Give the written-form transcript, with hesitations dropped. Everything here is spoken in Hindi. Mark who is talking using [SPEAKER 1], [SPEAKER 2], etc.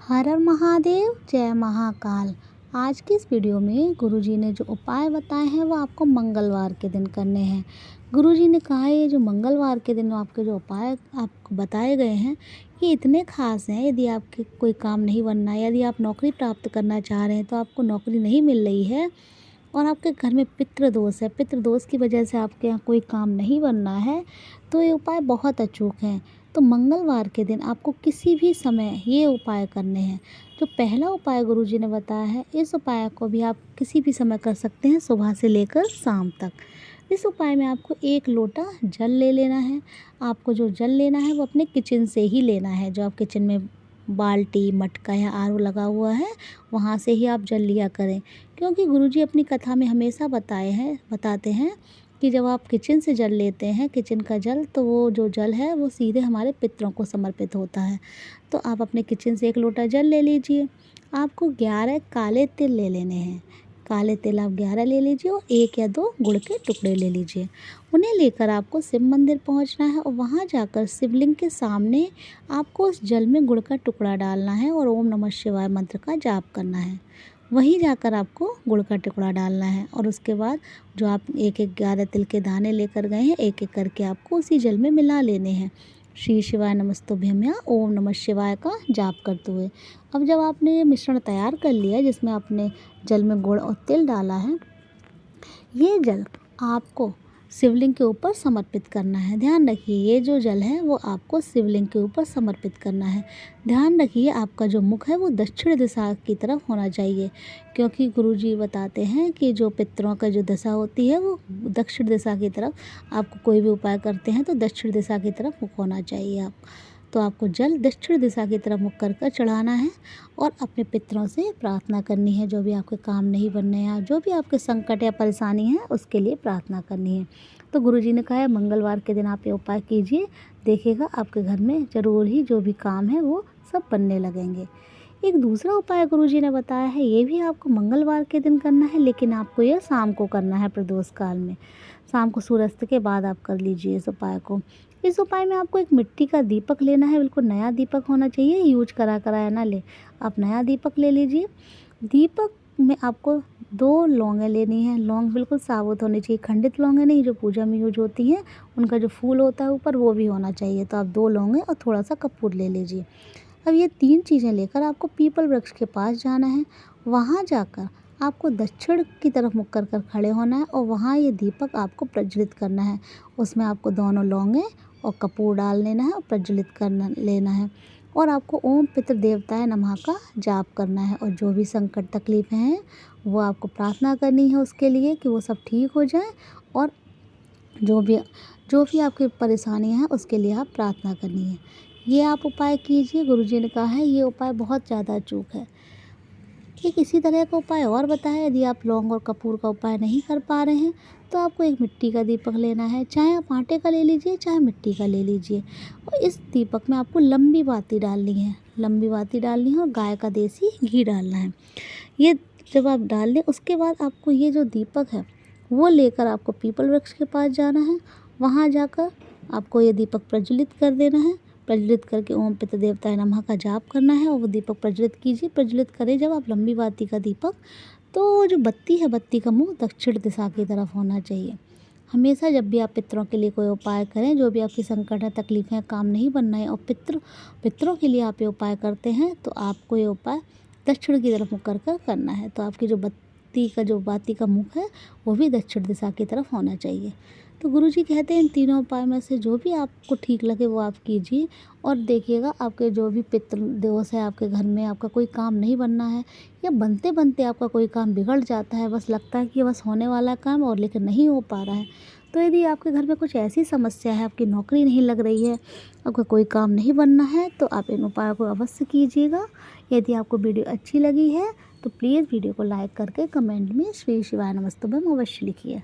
[SPEAKER 1] हर हर महादेव, जय महाकाल। आज की इस वीडियो में गुरुजी ने जो उपाय बताए हैं वो आपको मंगलवार के दिन करने हैं। गुरुजी ने कहा है ये जो मंगलवार के दिन आपके जो उपाय आपको बताए गए हैं ये इतने खास हैं। यदि आपके कोई काम नहीं बनना है, यदि आप नौकरी प्राप्त करना चाह रहे हैं तो आपको नौकरी नहीं मिल रही है और आपके घर में पितृदोष है, पितृदोष की वजह से आपके यहाँ कोई काम नहीं बनना है, तो ये उपाय बहुत अचूक हैं। तो मंगलवार के दिन आपको किसी भी समय ये उपाय करने हैं। जो पहला उपाय गुरुजी ने बताया है, इस उपाय को भी आप किसी भी समय कर सकते हैं, सुबह से लेकर शाम तक। इस उपाय में आपको 1 लोटा जल ले लेना है। आपको जो जल लेना है वो अपने किचन से ही लेना है। जो आप किचन में बाल्टी, मटका या आरो लगा हुआ है वहाँ से ही आप जल लिया करें। क्योंकि गुरुजी अपनी कथा में हमेशा बताते हैं कि जब आप किचन से जल लेते हैं, किचन का जल, तो वो जो जल है वो सीधे हमारे पितरों को समर्पित होता है। तो आप अपने किचन से 1 लोटा जल ले लीजिए। आपको 11 काले तिल ले लेने हैं। काले तिल आप 11 ले लीजिए और 1 या 2 गुड़ के टुकड़े ले लीजिए। उन्हें लेकर आपको शिव मंदिर पहुंचना है और वहां जाकर शिवलिंग के सामने आपको उस जल में गुड़ का टुकड़ा डालना है और ओम नमः शिवाय मंत्र का जाप करना है। वहीं जाकर आपको गुड़ का टुकड़ा डालना है और उसके बाद जो आप 1-1 11 तिल के दाने लेकर गए हैं, एक एक करके आपको उसी जल में मिला लेने हैं। श्री शिवाय नमस्तुभ्यम या ओम नमः शिवाय का जाप करते हुए। अब जब आपने ये मिश्रण तैयार कर लिया जिसमें आपने जल में गुड़ और तिल डाला है, ये जल आपको शिवलिंग के ऊपर समर्पित करना है। ध्यान रखिए ये जो जल है वो आपको शिवलिंग के ऊपर समर्पित करना है। ध्यान रखिए आपका जो मुख है वो दक्षिण दिशा की तरफ होना चाहिए, क्योंकि गुरुजी बताते हैं कि जो पितरों का जो दशा होती है वो दक्षिण दिशा की तरफ। आपको कोई भी उपाय करते हैं तो दक्षिण दिशा की तरफ मुख होना चाहिए आप। तो आपको जल दक्षिण दिशा की तरफ मुख कर चढ़ाना है और अपने पितरों से प्रार्थना करनी है। जो भी आपके काम नहीं बनने हैं, जो भी आपके संकट या परेशानी है उसके लिए प्रार्थना करनी है। तो गुरुजी ने कहा है मंगलवार के दिन आप ये उपाय कीजिए, देखिएगा आपके घर में ज़रूर ही जो भी काम है वो सब बनने लगेंगे। एक दूसरा उपाय गुरुजी ने बताया है, ये भी आपको मंगलवार के दिन करना है, लेकिन आपको यह शाम को करना है। प्रदोष काल में शाम को सूर्यास्त के बाद आप कर लीजिए इस उपाय को। इस उपाय में आपको एक मिट्टी का दीपक लेना है। बिल्कुल नया दीपक होना चाहिए, यूज कराया ना ले। आप नया दीपक ले लीजिए। दीपक में आपको 2 लौंगें लेनी है। लौंग बिल्कुल साबुत होनी चाहिए, खंडित लौंगें नहीं, जो पूजा में यूज होती हैं। उनका जो फूल होता है ऊपर वो भी होना चाहिए। तो आप 2 लौंगें और थोड़ा सा कपूर ले लीजिए। अब ये 3 चीज़ें लेकर आपको पीपल वृक्ष के पास जाना है। वहाँ जाकर आपको दक्षिण की तरफ मुख कर खड़े होना है और वहाँ ये दीपक आपको प्रज्वलित करना है। उसमें आपको दोनों लौंगें और कपूर डाल लेना है और प्रज्वलित करना लेना है और आपको ओम पितृ देवताय नमः का जाप करना है। और जो भी संकट तकलीफ़ें हैं वो आपको प्रार्थना करनी है उसके लिए कि वो सब ठीक हो जाए। और जो भी आपकी परेशानी है उसके लिए आप प्रार्थना करनी है। ये आप उपाय कीजिए। गुरुजी ने कहा है ये उपाय बहुत ज़्यादा अचूक है। एक इसी तरह का उपाय और बताया, यदि आप लौंग और कपूर का उपाय नहीं कर पा रहे हैं तो आपको एक मिट्टी का दीपक लेना है। चाहे आप आटे का ले लीजिए, चाहे मिट्टी का ले लीजिए। और इस दीपक में आपको लंबी बाती डालनी है, लंबी बाती डालनी है और गाय का देसी घी डालना है। ये जब आप डाल लें उसके बाद आपको ये जो दीपक है वो लेकर आपको पीपल वृक्ष के पास जाना है। वहाँ जाकर आपको ये दीपक प्रज्वलित कर देना है। प्रज्वलित करके ओम पितृ देवताय नमः का जाप करना है और वो दीपक प्रज्वलित कीजिए। प्रज्वलित करें जब आप लंबी बाती का दीपक, तो जो बत्ती है बत्ती का मुंह दक्षिण दिशा की तरफ होना चाहिए। हमेशा जब भी आप पितरों के लिए कोई उपाय करें, जो भी आपकी संकट है, तकलीफ़ें हैं, काम नहीं बनना है और पितरों के लिए आप ये उपाय करते हैं तो आपको ये उपाय दक्षिण की तरफ मुख कर करना है। तो आपकी जो बाती का मुख है वो भी दक्षिण दिशा की तरफ होना चाहिए। तो गुरुजी कहते हैं इन तीनों उपाय में से जो भी आपको ठीक लगे वो आप कीजिए और देखिएगा आपके जो भी पितृ दोष है आपके घर में, आपका कोई काम नहीं बनना है या बनते बनते आपका कोई काम बिगड़ जाता है, बस लगता है कि बस होने वाला काम और लेकिन नहीं हो पा रहा है। तो यदि आपके घर में कुछ ऐसी समस्या है, आपकी नौकरी नहीं लग रही है, आपका कोई काम नहीं बनना है, तो आप इन उपायों को अवश्य कीजिएगा। यदि आपको वीडियो अच्छी लगी है तो प्लीज़ वीडियो को लाइक करके कमेंट में श्री शिवाय नमस्तुभ्यम अवश्य लिखिए।